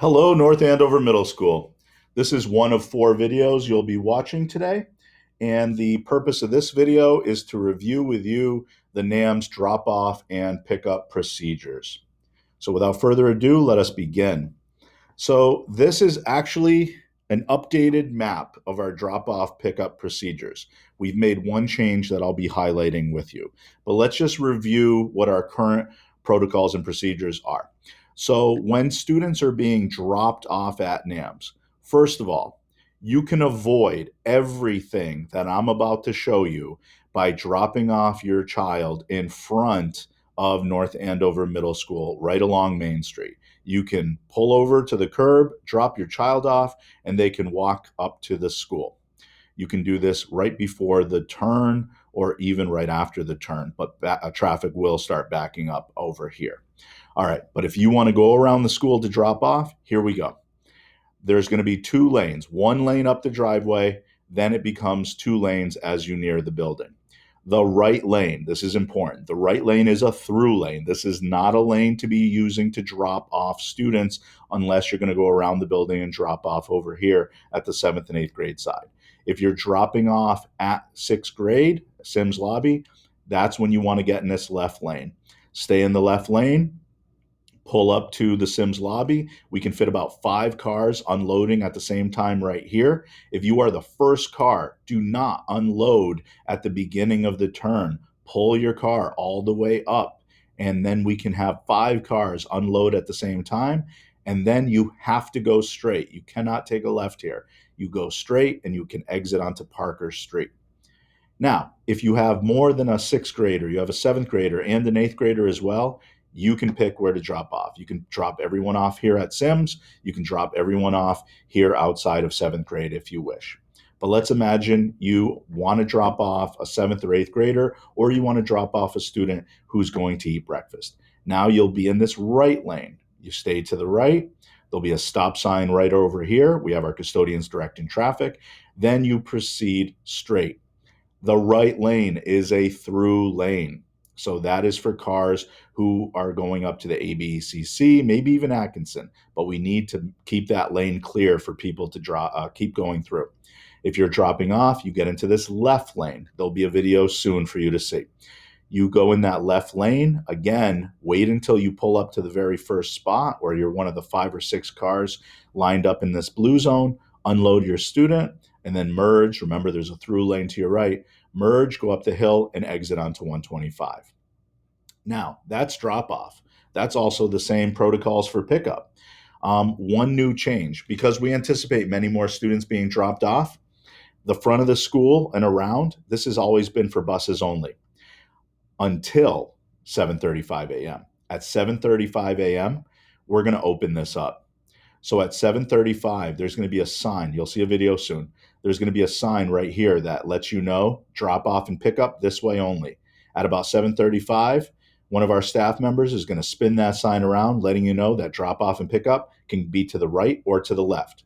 Hello, North Andover Middle School. This is one of four videos you'll be watching today. And the purpose of this video is to review with you the NAMS drop-off and pickup procedures. So without further ado, let us begin. So this is actually an updated map of our drop-off pickup procedures. We've made one change that I'll be highlighting with you. But let's just review what our current protocols and procedures are. So when students are being dropped off at NAMS, first of all, you can avoid everything that I'm about to show you by dropping off your child in front of North Andover Middle School, right along Main Street. You can pull over to the curb, drop your child off, and they can walk up to the school. You can do this right before the turn or even right after the turn, but traffic will start backing up over here. All right, but if you want to go around the school to drop off, here we go. There's going to be two lanes, one lane up the driveway, then it becomes two lanes as you near the building. The right lane, this is important. The right lane is a through lane. This is not a lane to be using to drop off students unless you're going to go around the building and drop off over here at the 7th and 8th grade side. If you're dropping off at 6th grade, Sims lobby, that's when you want to get in this left lane. Stay in the left lane, pull up to the Sims lobby. We can fit about 5 cars unloading at the same time right here. If you are the first car, do not unload at the beginning of the turn. Pull your car all the way up, and then we can have 5 cars unload at the same time. And then you have to go straight. You cannot take a left here. You go straight and you can exit onto Parker Street. Now, if you have more than a 6th grader, you have a 7th grader and an 8th grader as well, you can pick where to drop off. You can drop everyone off here at Sims. You can drop everyone off here outside of 7th grade if you wish. But let's imagine you want to drop off a 7th or 8th grader, or you want to drop off a student who's going to eat breakfast. Now you'll be in this right lane. You stay to the right. There'll be a stop sign right over here. We have our custodians directing traffic. Then you proceed straight. The right lane is a through lane. So that is for cars who are going up to the ABCC, maybe even Atkinson. But we need to keep that lane clear for people to keep going through. If you're dropping off, you get into this left lane. There'll be a video soon for you to see. You go in that left lane. Again, wait until you pull up to the very first spot where you're one of the 5 or 6 cars lined up in this blue zone. Unload your student and then merge. Remember, there's a through lane to your right. Merge, go up the hill, and exit onto 125. Now, that's drop off. That's also the same protocols for pickup. One new change, because we anticipate many more students being dropped off, the front of the school and around, this has always been for buses only until 7:35 a.m. At 7:35 a.m., we're going to open this up. So at 7:35, there's going to be a sign. You'll see a video soon. There's going to be a sign right here that lets you know drop off and pick up this way only. At about 7:35, one of our staff members is going to spin that sign around, letting you know that drop off and pick up can be to the right or to the left.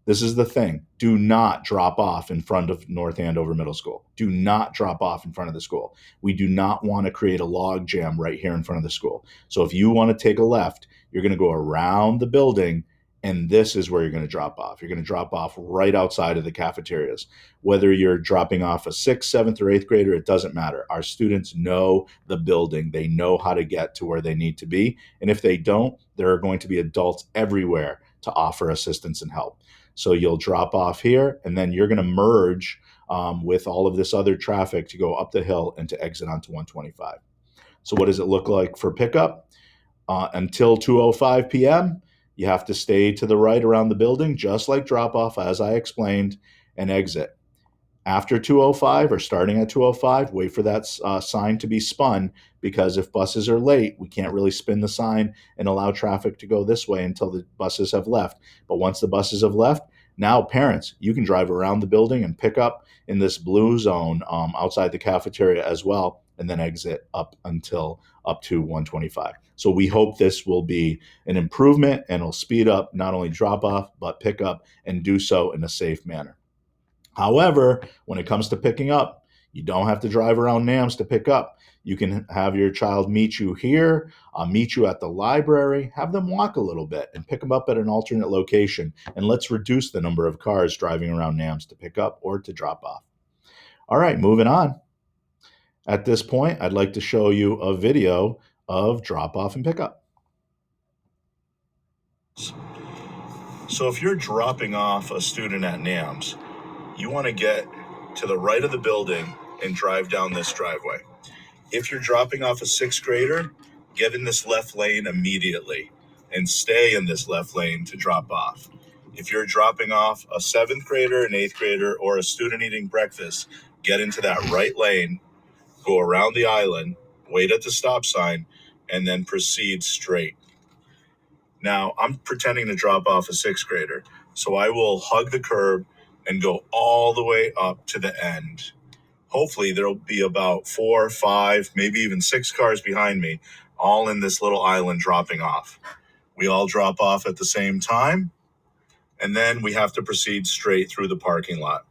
This is the thing. Do not drop off in front of North Andover Middle School. Do not drop off in front of the school. We do not want to create a log jam right here in front of the school. So if you want to take a left, you're going to go around the building, and this is where you're going to drop off. You're going to drop off right outside of the cafeterias. Whether you're dropping off a 6th, 7th, or 8th grader, it doesn't matter. Our students know the building. They know how to get to where they need to be. And if they don't, there are going to be adults everywhere to offer assistance and help. So you'll drop off here, and then you're going to merge with all of this other traffic to go up the hill and to exit onto 125. So what does it look like for pickup? Until 2:05 p.m., you have to stay to the right around the building, just like drop off, as I explained, and exit. After 2:05 or starting at 2:05, wait for that sign to be spun, because if buses are late, we can't really spin the sign and allow traffic to go this way until the buses have left. But once the buses have left, now parents, you can drive around the building and pick up in this blue zone outside the cafeteria as well, and then exit up to 125. So we hope this will be an improvement and will speed up not only drop off, but pick up, and do so in a safe manner. However, when it comes to picking up, You don't have to drive around NAMS to pick up. You can have your child meet you here, meet you at the library, have them walk a little bit and pick them up at an alternate location. And let's reduce the number of cars driving around NAMS to pick up or to drop off. All right, moving on. At this point, I'd like to show you a video of drop off and pickup. So if you're dropping off a student at NAMS, you want to get to the right of the building and drive down this driveway. If you're dropping off a sixth grader, get in this left lane immediately and stay in this left lane to drop off. If you're dropping off a seventh grader, an eighth grader, or a student eating breakfast, get into that right lane, go around the island, wait at the stop sign, and then proceed straight. Now, I'm pretending to drop off a sixth grader, so I will hug the curb and go all the way up to the end. Hopefully, there'll be about 4, 5, maybe even 6 cars behind me, all in this little island dropping off. We all drop off at the same time, and then we have to proceed straight through the parking lot.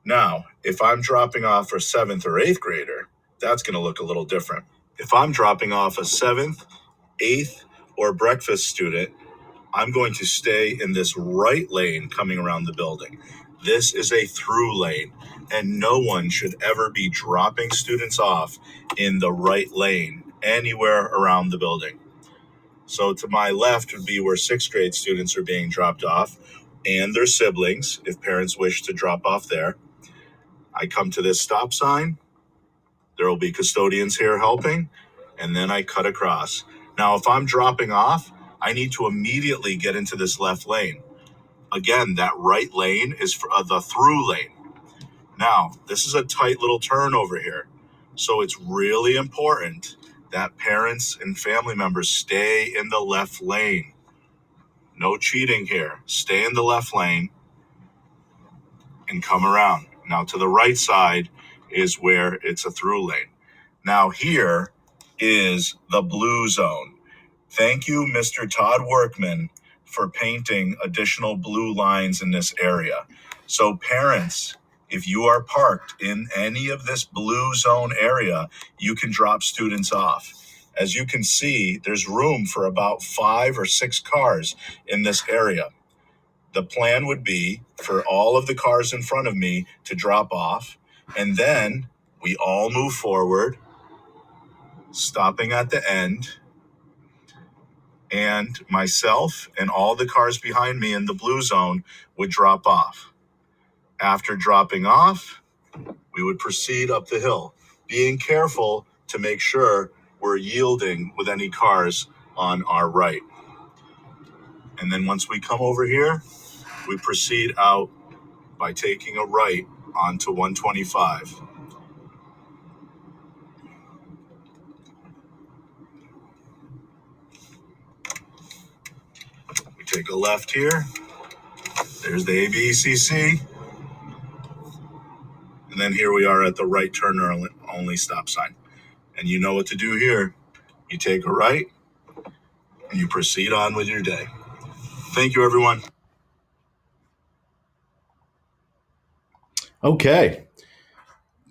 Now, if I'm dropping off a 7th or 8th grader, that's going to look a little different. If I'm dropping off a 7th, 8th, or breakfast student, I'm going to stay in this right lane coming around the building. This is a through lane, and no one should ever be dropping students off in the right lane anywhere around the building. So to my left would be where 6th grade students are being dropped off and their siblings, if parents wish to drop off there. I come to this stop sign. There will be custodians here helping, and then I cut across. Now, if I'm dropping off, I need to immediately get into this left lane. Again, that right lane is for the through lane. Now, this is a tight little turn over here. So it's really important that parents and family members stay in the left lane. No cheating here. Stay in the left lane and come around. Now, to the right side is where it's a through lane. Now, here is the blue zone. Thank you, Mr. Todd Workman, for painting additional blue lines in this area. So parents, if you are parked in any of this blue zone area, you can drop students off. As you can see, there's room for about 5 or 6 cars in this area. The plan would be for all of the cars in front of me to drop off, and then we all move forward, stopping at the end, and myself and all the cars behind me in the blue zone would drop off. After dropping off, we would proceed up the hill, being careful to make sure we're yielding with any cars on our right. And then once we come over here, we proceed out by taking a right onto 125. We take a left here. There's the ABCC. And then here we are at the right turn only stop sign. And you know what to do here. You take a right and you proceed on with your day. Thank you, everyone. Okay.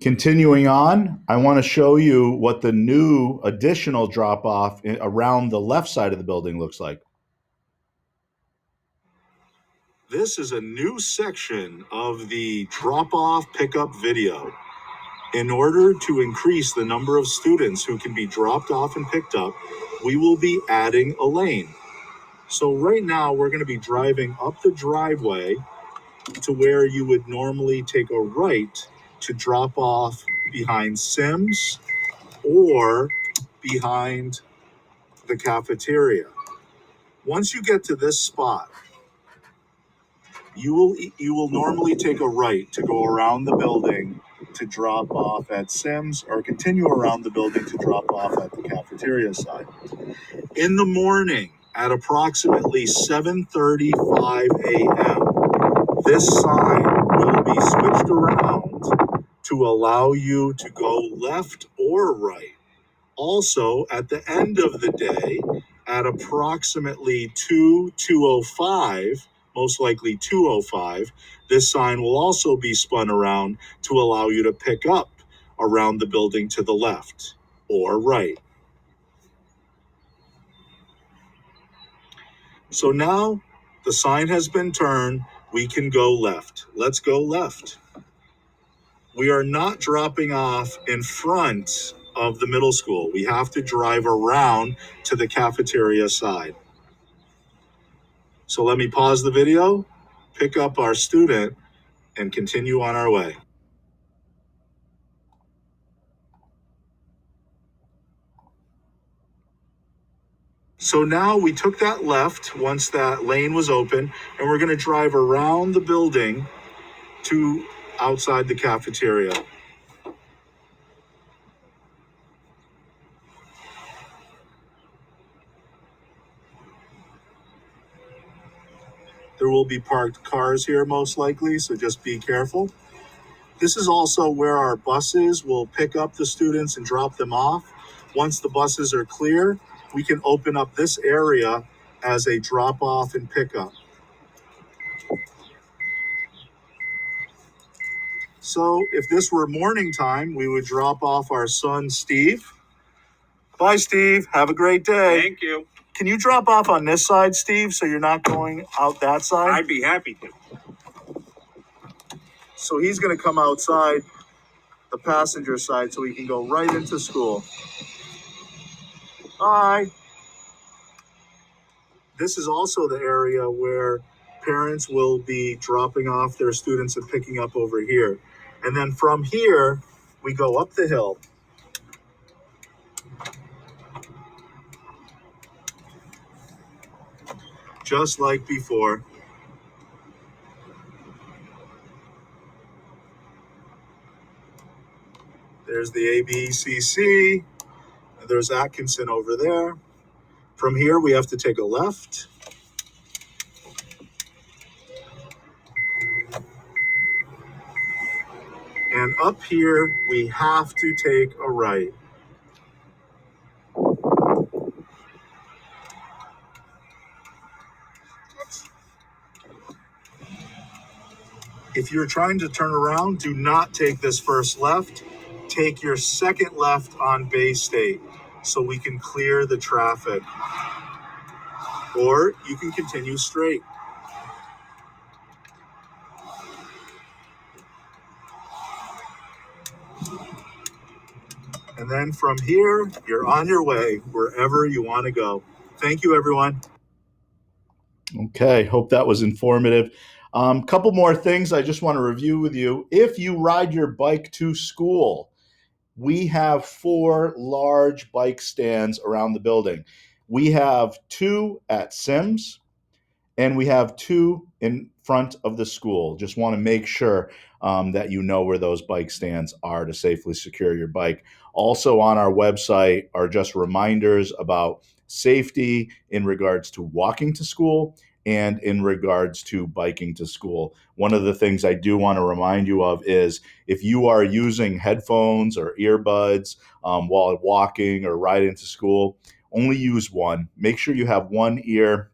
Continuing on, I want to show you what the new additional drop-off around the left side of the building looks like. This is a new section of the drop-off pickup video. In order to increase the number of students who can be dropped off and picked up, we will be adding a lane. So right now, we're going to be driving up the driveway to where you would normally take a right to drop off behind Sims or behind the cafeteria. Once you get to this spot, you will normally take a right to go around the building to drop off at Sims or continue around the building to drop off at the cafeteria side. In the morning at approximately 7:35 a.m., this sign will be switched around to allow you to go left or right. Also, at the end of the day, at approximately 2:05, most likely 2:05, this sign will also be spun around to allow you to pick up around the building to the left or right. So now the sign has been turned. We can go left. Let's go left. We are not dropping off in front of the middle school. We have to drive around to the cafeteria side. So let me pause the video, pick up our student, and continue on our way. So now we took that left once that lane was open, and we're going to drive around the building to outside the cafeteria. There will be parked cars here most likely, so just be careful. This is also where our buses will pick up the students and drop them off. Once the buses are clear, we can open up this area as a drop off and pickup. So if this were morning time, we would drop off our son, Steve. Bye, Steve. Have a great day. Thank you. Can you drop off on this side, Steve, so you're not going out that side? I'd be happy to. So he's going to come outside the passenger side so he can go right into school. Bye. This is also the area where parents will be dropping off their students and picking up over here. And then from here, we go up the hill. Just like before. There's the ABCC. There's Atkinson over there. From here, we have to take a left. And up here, we have to take a right. If you're trying to turn around, do not take this first left. Take your second left on Bay State so we can clear the traffic. Or you can continue straight. And then from here, you're on your way wherever you want to go. Thank you, everyone. Okay, hope that was informative. Couple more things I just want to review with you. If you ride your bike to school, we have 4 large bike stands around the building. We have 2 at Sims, and we have 2 in front of the school. Just want to make sure that you know where those bike stands are to safely secure your bike. Also on our website are just reminders about safety in regards to walking to school and in regards to biking to school. One of the things I do want to remind you of is if you are using headphones or earbuds while walking or riding to school, only use one. Make sure you have one ear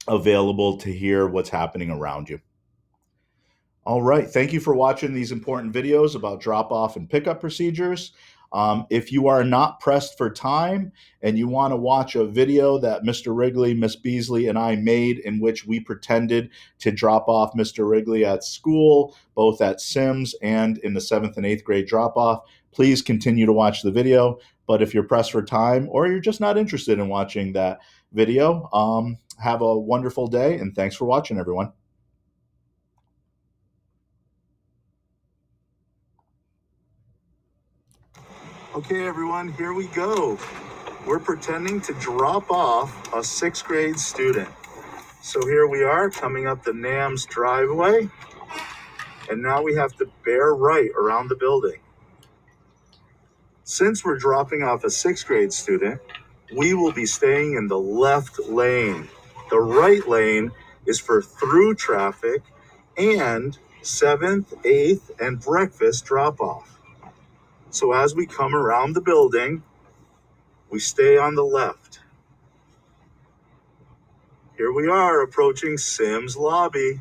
available to hear what's happening around you. All right. Thank you for watching these important videos about drop-off and pickup procedures. If you are not pressed for time and you want to watch a video that Mr. Wrigley, Miss Beasley, and I made in which we pretended to drop off Mr. Wrigley at school, both at Sims and in the 7th and 8th grade drop-off, please continue to watch the video. But if you're pressed for time or you're just not interested in watching that video, have a wonderful day, and thanks for watching, everyone. Okay, everyone, here we go. We're pretending to drop off a 6th grade student. So here we are coming up the NAMS driveway, and now we have to bear right around the building. Since we're dropping off a 6th grade student, we will be staying in the left lane. The right lane is for through traffic and 7th, 8th, and breakfast drop-off. So as we come around the building, we stay on the left. Here we are approaching Sims Lobby.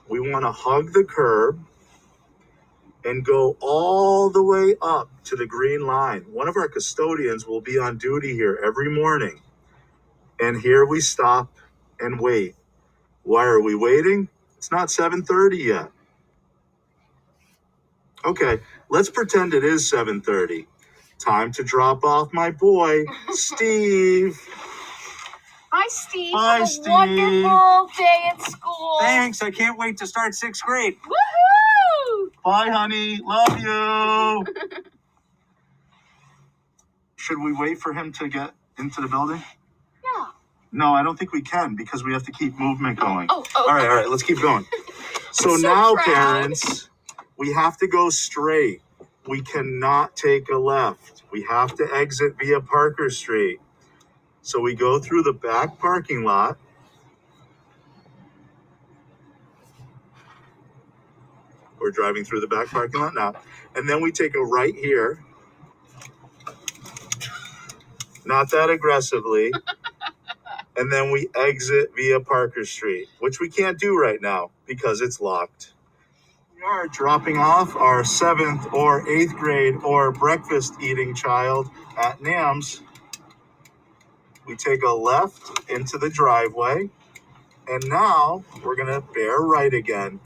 We want to hug the curb. and go all the way up to the green line. One of our custodians will be on duty here every morning. And here we stop and wait. Why are we waiting? It's not 7:30 yet. Okay, let's pretend it is 7:30. Time to drop off my boy, Steve. Hi, Steve. Bye, Have a Steve. wonderful day at school. Thanks. I can't wait to start 6th grade. Woohoo! Bye, honey. Love you. Should we wait for him to get into the building? Yeah. No, I don't think we can because we have to keep movement going. Oh. All right, let's keep going. So now, parents, we have to go straight. We cannot take a left. We have to exit via Parker Street. So we go through the back parking lot. We're driving through the back parking lot now. And then we take a right here. Not that aggressively. And then we exit via Parker Street, which we can't do right now because it's locked. We are dropping off our 7th or 8th grade or breakfast eating child at NAMS. We take a left into the driveway, and now we're going to bear right again.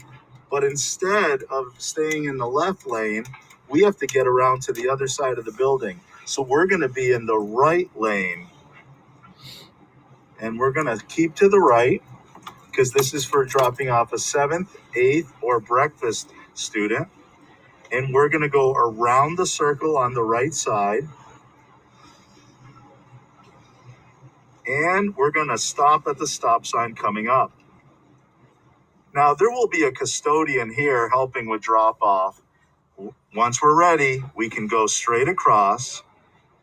But instead of staying in the left lane, we have to get around to the other side of the building. So we're going to be in the right lane. And we're going to keep to the right because this is for dropping off a 7th, 8th, or breakfast student. And we're going to go around the circle on the right side. And we're going to stop at the stop sign coming up. Now, there will be a custodian here helping with drop-off. Once we're ready, we can go straight across.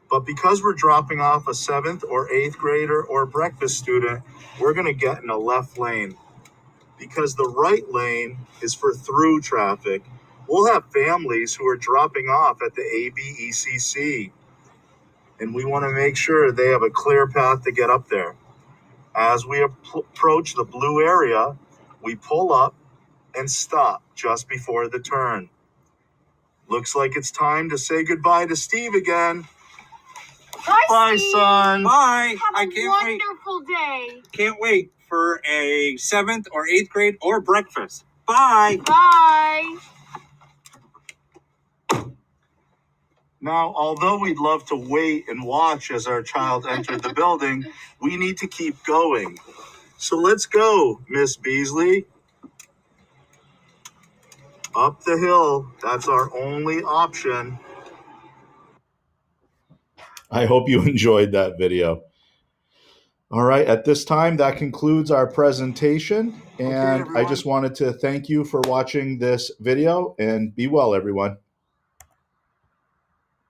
But because we're dropping off a 7th or 8th grader or breakfast student, we're going to get in a left lane. Because the right lane is for through traffic. We'll have families who are dropping off at the ABECC. And we want to make sure they have a clear path to get up there. As we approach the blue area, we pull up and stop just before the turn. Looks like it's time to say goodbye to Steve again. Bye, Steve. Son. Bye. Have a wonderful day. Can't wait for a 7th or 8th grade or breakfast. Bye. Bye. Now, although we'd love to wait and watch as our child entered the building, we need to keep going. So let's go, Miss Beasley. Up the hill. That's our only option. I hope you enjoyed that video. All right, at this time, that concludes our presentation. And I just wanted to thank you for watching this video, and be well, everyone.